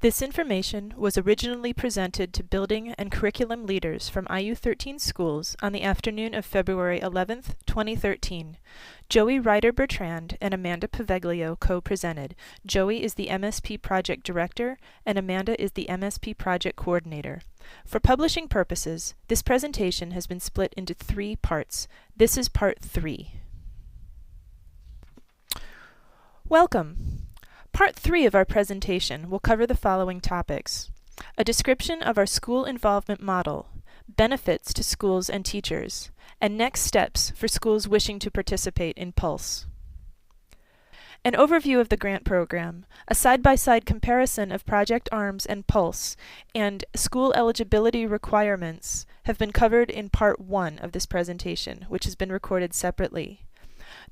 This information was originally presented to building and curriculum leaders from IU13 schools on the afternoon of February 11th, 2013. Joey Ryder-Bertrand and Amanda Paveglio co-presented. Joey is the MSP Project Director and Amanda is the MSP Project Coordinator. For publishing purposes, this presentation has been split into 3 parts. This is Part 3. Welcome! Part 3 of our presentation will cover the following topics: a description of our school involvement model, benefits to schools and teachers, and next steps for schools wishing to participate in Pulse. An overview of the grant program, a side-by-side comparison of Project ARMS and Pulse, and school eligibility requirements have been covered in Part 1 of this presentation, which has been recorded separately.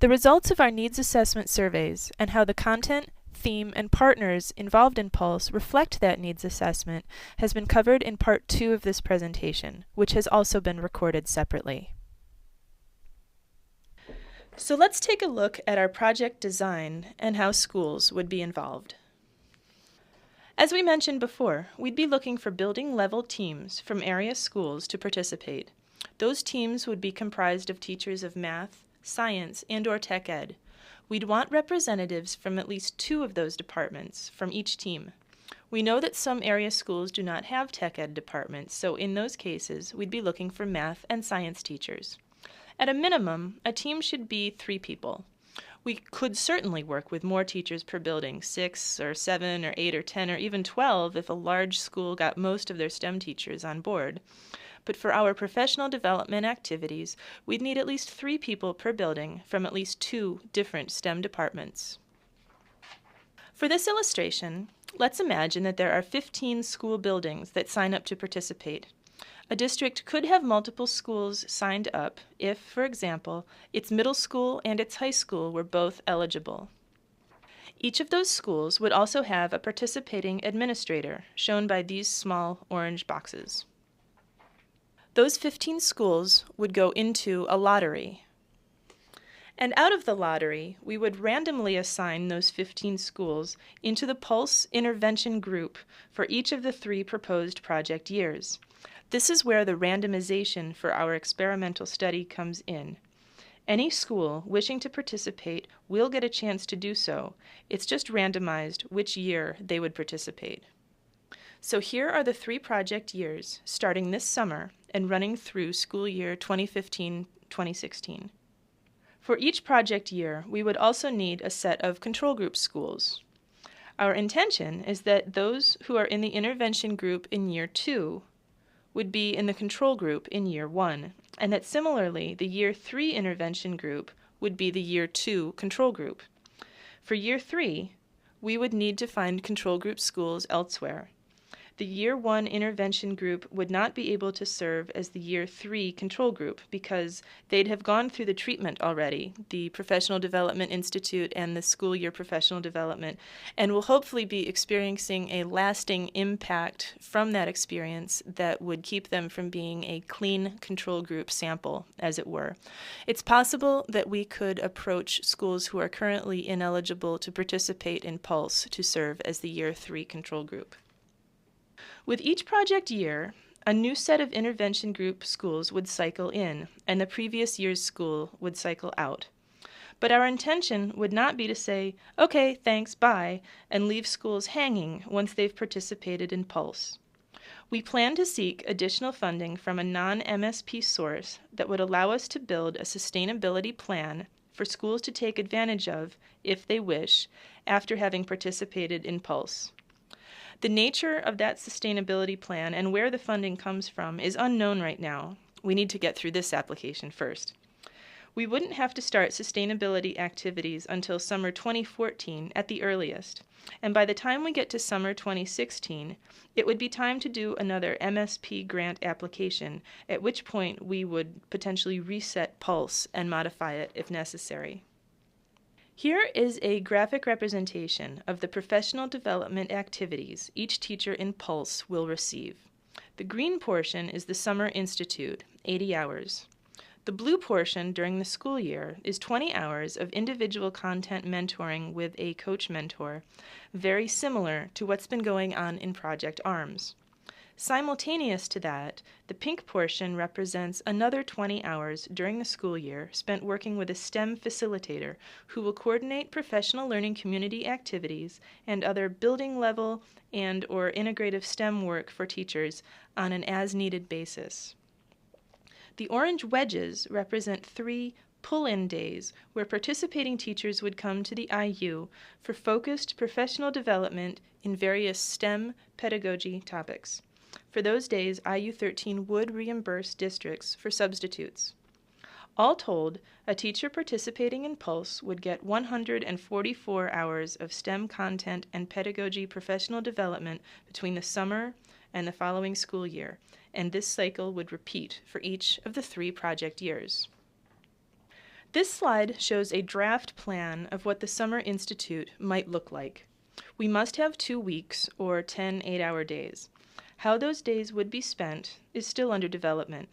The results of our needs assessment surveys and how the content, theme, and partners involved in Pulse reflect that needs assessment has been covered in Part 2 of this presentation, which has also been recorded separately. So let's take a look at our project design and how schools would be involved. As we mentioned before, we'd be looking for building-level teams from area schools to participate. Those teams would be comprised of teachers of math, science, and/or tech ed. We'd want representatives from at least 2 of those departments from each team. We know that some area schools do not have tech ed departments, so in those cases, we'd be looking for math and science teachers. At a minimum, a team should be 3 people. We could certainly work with more teachers per building, 6 or 7 or 8 or 10 or even 12 if a large school got most of their STEM teachers on board. But for our professional development activities, we'd need at least 3 people per building from at least 2 different STEM departments. For this illustration, let's imagine that there are 15 school buildings that sign up to participate. A district could have multiple schools signed up if, for example, its middle school and its high school were both eligible. Each of those schools would also have a participating administrator, shown by these small orange boxes. Those 15 schools would go into a lottery. And out of the lottery, we would randomly assign those 15 schools into the Pulse intervention group for each of the 3 proposed project years. This is where the randomization for our experimental study comes in. Any school wishing to participate will get a chance to do so. It's just randomized which year they would participate. So here are the 3 project years, starting this summer and running through school year 2015-2016. For each project year, we would also need a set of control group schools. Our intention is that those who are in the intervention group in year 2 would be in the control group in year 1, and that similarly, the year 3 intervention group would be the year 2 control group. For year 3, we would need to find control group schools elsewhere. The year 1 intervention group would not be able to serve as the year 3 control group because they'd have gone through the treatment already, the Professional Development Institute and the school year professional development, and will hopefully be experiencing a lasting impact from that experience that would keep them from being a clean control group sample, as it were. It's possible that we could approach schools who are currently ineligible to participate in Pulse to serve as the year 3 control group. With each project year, a new set of intervention group schools would cycle in, and the previous year's school would cycle out. But our intention would not be to say, okay, thanks, bye, and leave schools hanging once they've participated in Pulse. We plan to seek additional funding from a non-MSP source that would allow us to build a sustainability plan for schools to take advantage of, if they wish, after having participated in Pulse. The nature of that sustainability plan and where the funding comes from is unknown right now. We need to get through this application first. We wouldn't have to start sustainability activities until summer 2014 at the earliest, and by the time we get to summer 2016, it would be time to do another MSP grant application, at which point we would potentially reset Pulse and modify it if necessary. Here is a graphic representation of the professional development activities each teacher in Pulse will receive. The green portion is the Summer Institute, 80 hours. The blue portion during the school year is 20 hours of individual content mentoring with a coach mentor, very similar to what's been going on in Project ARMS. Simultaneous to that, the pink portion represents another 20 hours during the school year spent working with a STEM facilitator who will coordinate professional learning community activities and other building level and/or integrative STEM work for teachers on an as-needed basis. The orange wedges represent 3 pull-in days where participating teachers would come to the IU for focused professional development in various STEM pedagogy topics. For those days, IU 13 would reimburse districts for substitutes. All told, a teacher participating in Pulse would get 144 hours of STEM content and pedagogy professional development between the summer and the following school year, and this cycle would repeat for each of the 3 project years. This slide shows a draft plan of what the Summer Institute might look like. We must have 2 weeks or 10 8-hour days. How those days would be spent is still under development.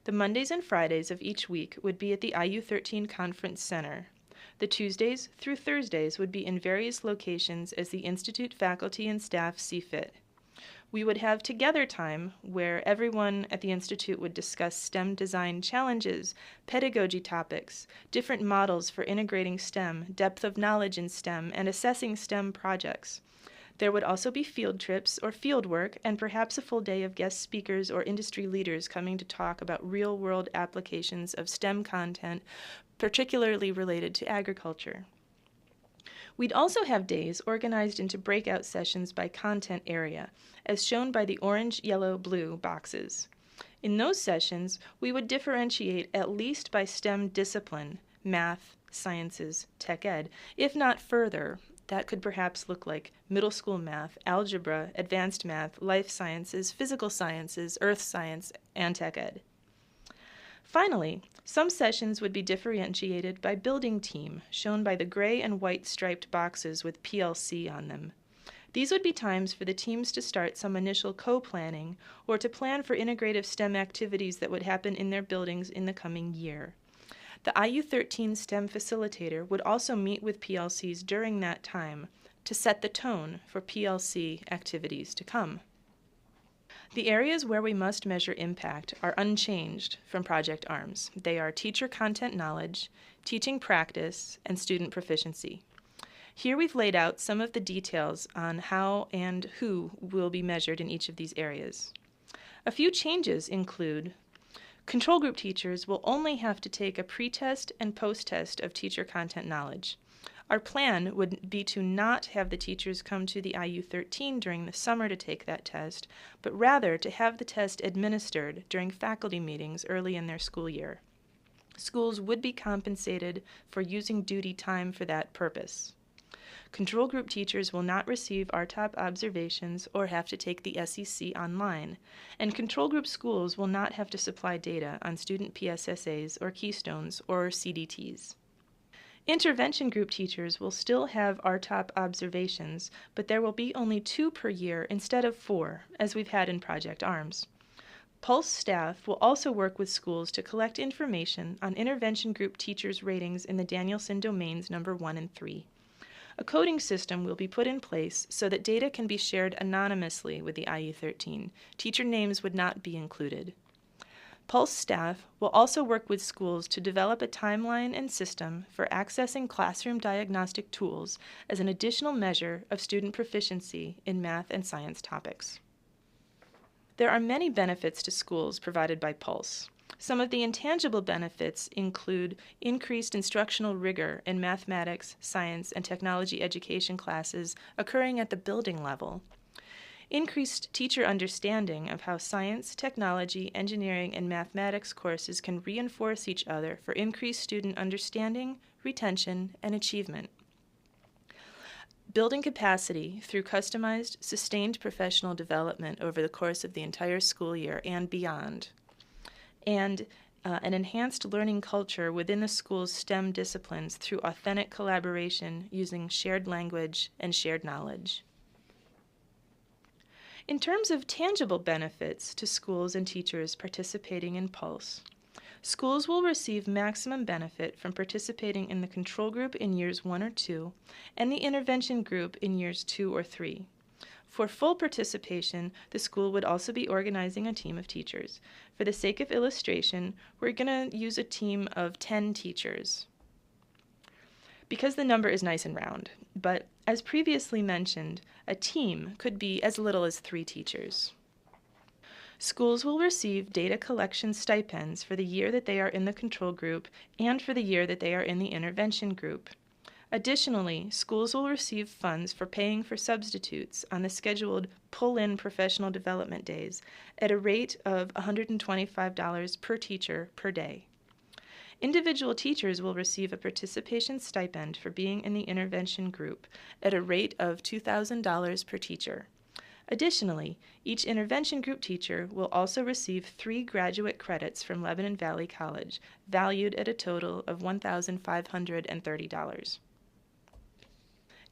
The Mondays and Fridays of each week would be at the IU 13 Conference Center. The Tuesdays through Thursdays would be in various locations as the Institute faculty and staff see fit. We would have together time where everyone at the Institute would discuss STEM design challenges, pedagogy topics, different models for integrating STEM, depth of knowledge in STEM, and assessing STEM projects. There would also be field trips or field work and perhaps a full day of guest speakers or industry leaders coming to talk about real-world applications of STEM content, particularly related to agriculture. We'd also have days organized into breakout sessions by content area, as shown by the orange, yellow, blue boxes. In those sessions, we would differentiate at least by STEM discipline, math, sciences, tech ed, if not further. That could perhaps look like middle school math, algebra, advanced math, life sciences, physical sciences, earth science, and tech ed. Finally, some sessions would be differentiated by building team, shown by the gray and white striped boxes with PLC on them. These would be times for the teams to start some initial co-planning or to plan for integrative STEM activities that would happen in their buildings in the coming year. The IU 13 STEM facilitator would also meet with PLCs during that time to set the tone for PLC activities to come. The areas where we must measure impact are unchanged from Project ARMS. They are teacher content knowledge, teaching practice, and student proficiency. Here we've laid out some of the details on how and who will be measured in each of these areas. A few changes include control group teachers will only have to take a pre-test and post-test of teacher content knowledge. Our plan would be to not have the teachers come to the IU 13 during the summer to take that test, but rather to have the test administered during faculty meetings early in their school year. Schools would be compensated for using duty time for that purpose. Control group teachers will not receive RTOP observations or have to take the SEC online, and control group schools will not have to supply data on student PSSAs or Keystones or CDTs. Intervention group teachers will still have RTOP observations, but there will be only 2 per year instead of 4, as we've had in Project ARMS. Pulse staff will also work with schools to collect information on intervention group teachers' ratings in the Danielson domains number 1 and 3. A coding system will be put in place so that data can be shared anonymously with the IU 13. Teacher names would not be included. Pulse staff will also work with schools to develop a timeline and system for accessing classroom diagnostic tools as an additional measure of student proficiency in math and science topics. There are many benefits to schools provided by Pulse. Some of the intangible benefits include increased instructional rigor in mathematics, science, and technology education classes occurring at the building level, increased teacher understanding of how science, technology, engineering, and mathematics courses can reinforce each other for increased student understanding, retention, and achievement. Building capacity through customized, sustained professional development over the course of the entire school year and beyond. And an enhanced learning culture within the school's STEM disciplines through authentic collaboration using shared language and shared knowledge. In terms of tangible benefits to schools and teachers participating in Pulse, Schools will receive maximum benefit from participating in the control group in years 1 or 2 and the intervention group in years 2 or 3. For full participation, the school would also be organizing a team of teachers. For the sake of illustration, we're going to use a team of 10 teachers, because the number is nice and round. But as previously mentioned, a team could be as little as 3 teachers. Schools will receive data collection stipends for the year that they are in the control group and for the year that they are in the intervention group. Additionally, schools will receive funds for paying for substitutes on the scheduled pull-in professional development days at a rate of $125 per teacher per day. Individual teachers will receive a participation stipend for being in the intervention group at a rate of $2,000 per teacher. Additionally, each intervention group teacher will also receive 3 graduate credits from Lebanon Valley College, valued at a total of $1,530.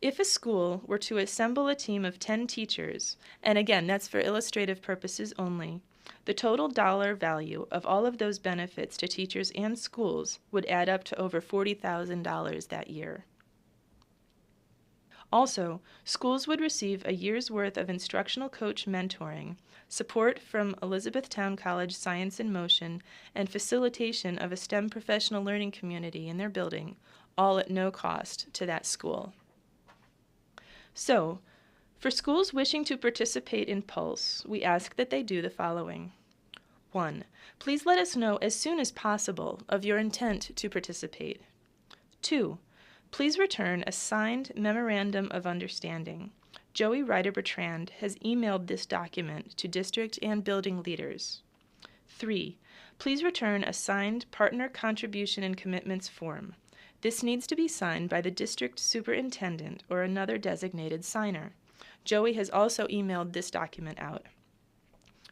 If a school were to assemble a team of 10 teachers, and again, that's for illustrative purposes only, the total dollar value of all of those benefits to teachers and schools would add up to over $40,000 that year. Also, schools would receive a year's worth of instructional coach mentoring, support from Elizabethtown College Science in Motion, and facilitation of a STEM professional learning community in their building, all at no cost to that school. So, for schools wishing to participate in Pulse, we ask that they do the following. 1. Please let us know as soon as possible of your intent to participate. 2. Please return a signed Memorandum of Understanding. Joey Ryder-Bertrand has emailed this document to district and building leaders. 3. Please return a signed Partner Contribution and Commitments form. This needs to be signed by the district superintendent or another designated signer. Joey has also emailed this document out.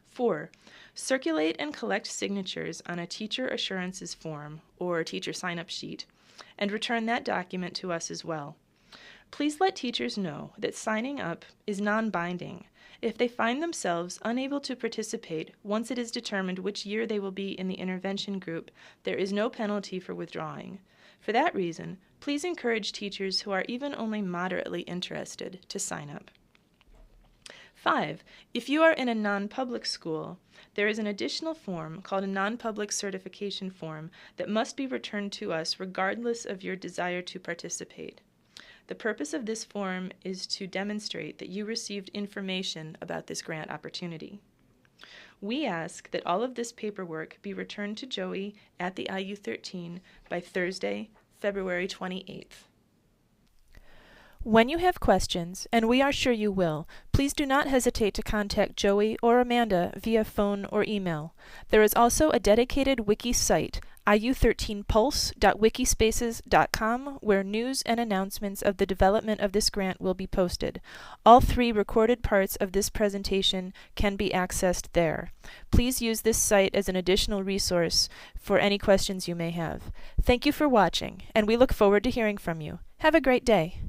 4. Circulate and collect signatures on a Teacher Assurances form or teacher sign-up sheet, and return that document to us as well. Please let teachers know that signing up is non-binding. If they find themselves unable to participate once it is determined which year they will be in the intervention group, there is no penalty for withdrawing. For that reason, please encourage teachers who are even only moderately interested to sign up. 5. If you are in a non-public school, there is an additional form called a non-public certification form that must be returned to us regardless of your desire to participate. The purpose of this form is to demonstrate that you received information about this grant opportunity. We ask that all of this paperwork be returned to Joey at the IU13 by Thursday, February 28th. When you have questions, and we are sure you will, please do not hesitate to contact Joey or Amanda via phone or email. There is also a dedicated wiki site, iu13pulse.wikispaces.com, where news and announcements of the development of this grant will be posted. All 3 recorded parts of this presentation can be accessed there. Please use this site as an additional resource for any questions you may have. Thank you for watching, and we look forward to hearing from you. Have a great day.